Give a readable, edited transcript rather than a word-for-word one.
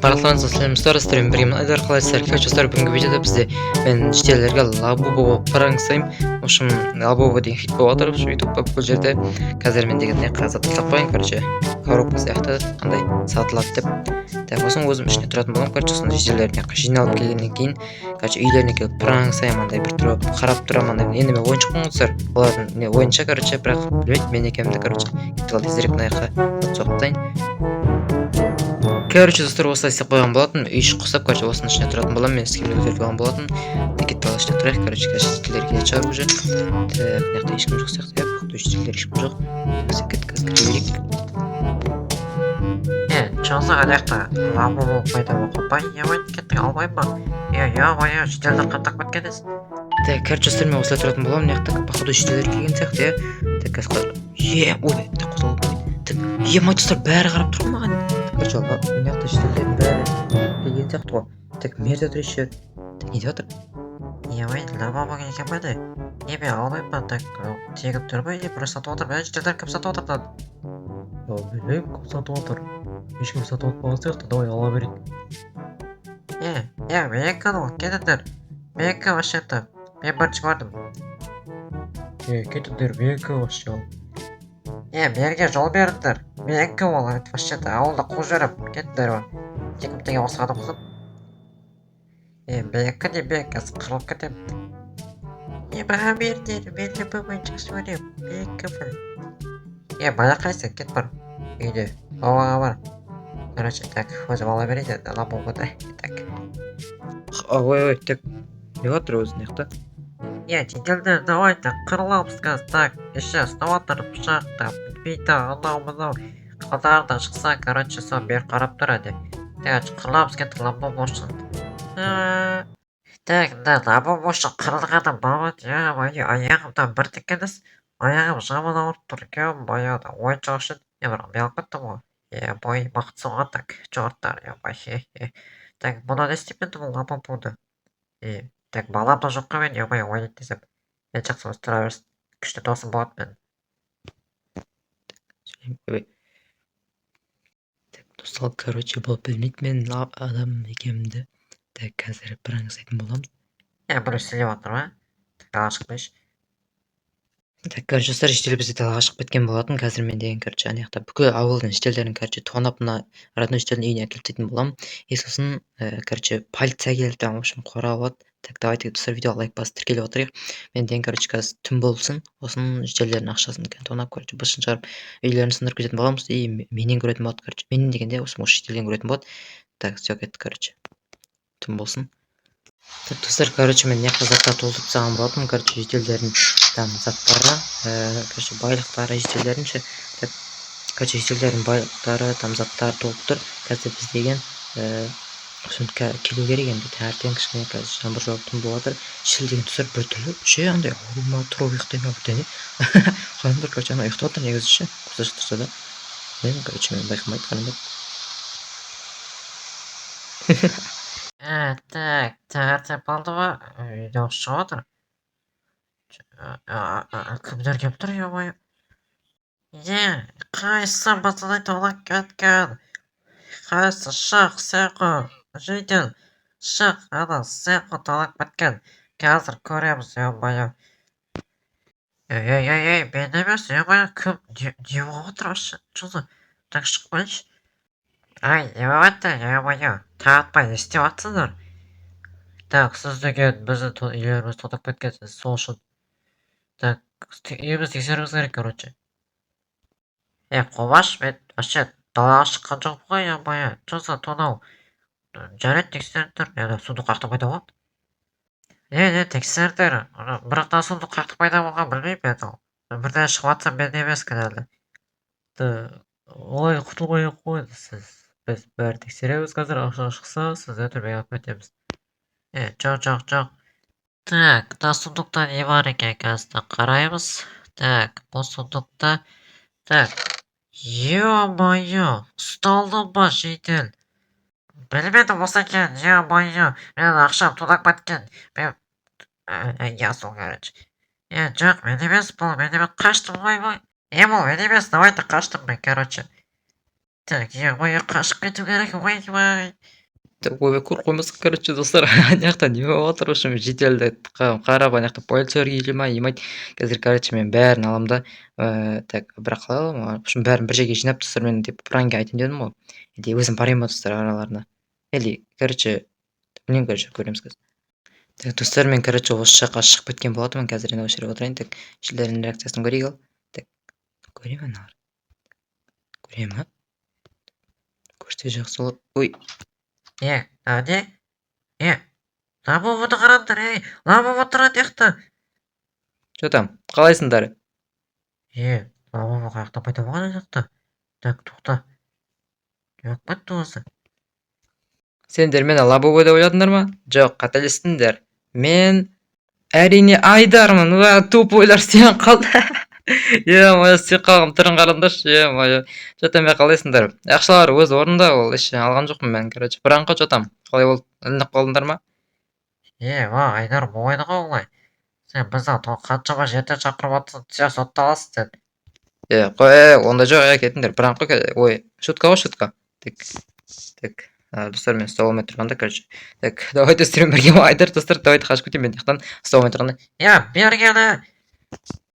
Барлығыңызға сәлеметсіздер, сіздермен біргемін. Айдар, қалайсыздар? Короче, бүгінгі видеода бізде мен жителерге лабубо болып қараңызсайым. В общем, лабубо деген хит болып жатыр ютубта бұл жерде. Қазір мен деген қазір тақпайын, короче, коробка сияқты қандай сатылады деп. Так, осының өзім ішіне тұратын боламын. Короче, сонда жителеріне жиналып келгеннен кейін, короче, үйлеріне келіп қараңызсайым, андай бір тұрып қарап тұрамын. Енді мен ойыншықпын ғой сіздер. Олардың не ойынша, короче, бірақ білмейді мен екенімді, короче. Кетіп тезірек мына жаққа соқтайын. Короче, достар, осылай істеп қойған болатын. Үй іші құсап, короче, осының ішіне тұратын боламын. Мен схеманы көтеріп алған болатын. Кетіп бала ішіне тұрайық, короче, жителер келетін шығар уже. Так, мына ешкім жоқ сияқты, походу жителер ешкім жоқ. Қазір кірейік. Чоңса аяқта лабу болып пайда болып қоймай, емайын кеттің албай ма? Ой, жителдер қаттақ бөткеніз. Так, короче, достар, мен осылай тұратын боламын. Мына жақта, походу жителер келген сияқты, Так, қазір ой, так қозғалып. Май достар, бәрі қарап тұр маған. Короче, мына жақта жителердің бәрі келген сияқты ғой. Так, мерде тұр еще. Так, не деп жатыр? Ой, лабу болған екен бәді. Мен албай ма? Так, тегіп тұр ма? Просто сатып отыр. Жителдер кім сатып отыр? Білмеймін, кім сатып отыр. Ешкім сатып отпаған сияқты, давай ала берейік. Менікі ғой, кетіңдер. Менікі вообще-то. Мен бірінші бардым. Кетіңдер, менікі вообще. Меніге жол беріңдер. Менікі ол, вообще-то ауылда қуып жүріп. Кетіңдер ғой. Тегім деген осыған ұқсып. Менікі не менікі, қырылып кетемін. Маған беріңдер, мен любой жақсы өрем. Менікі бұл. Бала қайсың, кет бар. Үйде, ауаға бар. Короче, так, өзім ала берейді, лабубода. Так. Ой, так, не отыр өзін яқта? Жителдер, давай, так, қырыламыз қазір. Так, еще ұстап отыр, пышақ, так, бейті, анау-мынау. Қалдарда шықса, короче, сол бер қарап тұрады. Так, қырыламыз кетті, лабубо үшін. Так, лабубо үшін қырылғаны бауыт, аяғымдан бір текеніз. Аяғым жаман ауырып тұр екен, баяғыда ойыншық үшін бірақ мен кеттім ғой. Бой бақытсуға так, жорттар, Так, бұны не істеп едім ол лабубоны? Так, балам да жоққа мен, ойнайды десем. Мен жақсы өз тұра берсін. Күшті досым болады мен. Так, достар, короче, бұл білмейді мен адам екенімді. Так, қазір біраңыз айтын боламыз. Бір сөйлеп отыр ма? Так, ала шықпайшы. Так, короче, достар, жителер бізде далаға шығып кеткен болатын. Қазір мен деген, короче, ана жақта бүкіл ауылдың жителерін, короче, туғанап мына родной жителдің үйіне әкеліп тастайтын боламын. Сосын, короче, полиция келіп, в общем, қорғап алады. Так, давайте, достар, видеоға лайк басып тіркеліп отырайық. Мен деген, короче, қазір түн болсын, осының жителердің ақшасын тонап, короче, бысын шығарып, үйлерін сындырып кететін боламыз. Менен көретін болады, короче. Менен дегенде, осы жителден көретін болады. Так, все кетті, короче. Түн болсын. Так, достар, короче, мен яқта заттар толтырып тастаған болатын, короче, жителердің там заттары, короче, байлықтары жителердің ше. Так, короче, жителердің байлықтары, там заттары толып тұр. Қазір біз деген келу керек енді таңертең кішкене қазір жаңбыр жауып түн болып жатыр. Шіл деген достар бір түрлі ше андай ауырма тұрып ұйықтай ма бірдеңе. Содан бір, короче, ана ұйықтап отыр негізі ше. Көзі ашық тұрса да. Мен, короче, мен байқамайды қарамайды. Так, таңертең болды ма? Үйден шығып отыр. Кімдер кеп тұр, қайсы басылай толақ кеткен? Қайсы шық, сеқы, жүйден, шық, ана сеқы толақ кеткен. Қазір көреміз, мен емес, кім, не болып отыр ашы? Жұлды, так шықпайшы. Не болып отыр, таратпай, не істеп атсыңдар? Так, сіз деген біздің үйлеріміз толтап кеткенсіз, сол үшін. Так, үйіміз тексеруіміз керек, короче. Қомаш, мен вообще далаға шыққан жоқ қой, жоса тонау. Жарайды, тексеріңдер, суды қақты пайда болады. Тексеріңдер, бірақтан суды қақты пайда болған білмеймін мен. Бірден шығып атсам мен емес кінәлі. Олай құтылмай қойды сіз. Біз бәрі тексереміз қазір, ақша шықса, сіз өтірмей алып кетеміз. Жоқ. Так, мына сундукта не бар екен қазір қараймыз. Так, бұл сундукта. Так, ұсталдым ба жедел? Білмедім осы екен, мен ақшам тонап кеткен. Мен, сол короче. Жоқ, мен емес бұл, мен қаштым ғой. Бұл мен емес, давайте қаштым мен, короче. Так, ой, қашып кету керек, ойбай. Көріп қоймасақ, короче, достар, ана жақта не болып жатыр, в общем, жеделді қарап, ана жақта полицейлер келе ма, емайды. Қазір, короче, мен бәрін аламын да, так, бірақ қалай аламын, в общем, бәрін бір жерге жинап, достар, мен деп пранге айтайын дедім ғой. Или өзім барайын ба, достар, араларына. Или, короче, білмеймін, короче, көреміз қазір. Так, достар, мен, короче, осы жаққа шығып кеткен болатынмын, қазір енді осы жерге отырайын, так, шілдердің реакциясын көрейік ал. Так, көремін аналар. Көремін, а? Көрсе жақсы болады. Ой, не? Не болып отыр қараңдар, не болып отыр ана жақта? что там, қалайсыңдар? Лаваба қай жақта пайда болған ана жақта? Так, тоқта. Не болып кетті осы? Сендер мені лобовой деп ойладыңдар ма? Жоқ, қателестіңдер. Мен әрине Айдармын. Уа, тупойлар, сен қалды. Е-мое, сен қалғым түрін қараңдаршы, е-мое. Что-то мен қалайсыңдар? Ақшалар өз орнында, ол еш алған жоқпын мен, короче. Бұраңғы что-там? Қалай болды? Ілініп қалдыңдар ма? Айдар болмайды ғой олай. Сен бізді қаншама жерден шақырып жатсың, түсе сотталасың сен. Қой, онда жоқ, кетіңдер. Бұраңғы, ой, шутка ғой, шутка. Так, достар, мен столмен тұрғанда, короче. Так, давайте сіздермен бірге Айдар, достар, давайте қашып кетейін мен жақтан столмен тұрғанда. Бері келді.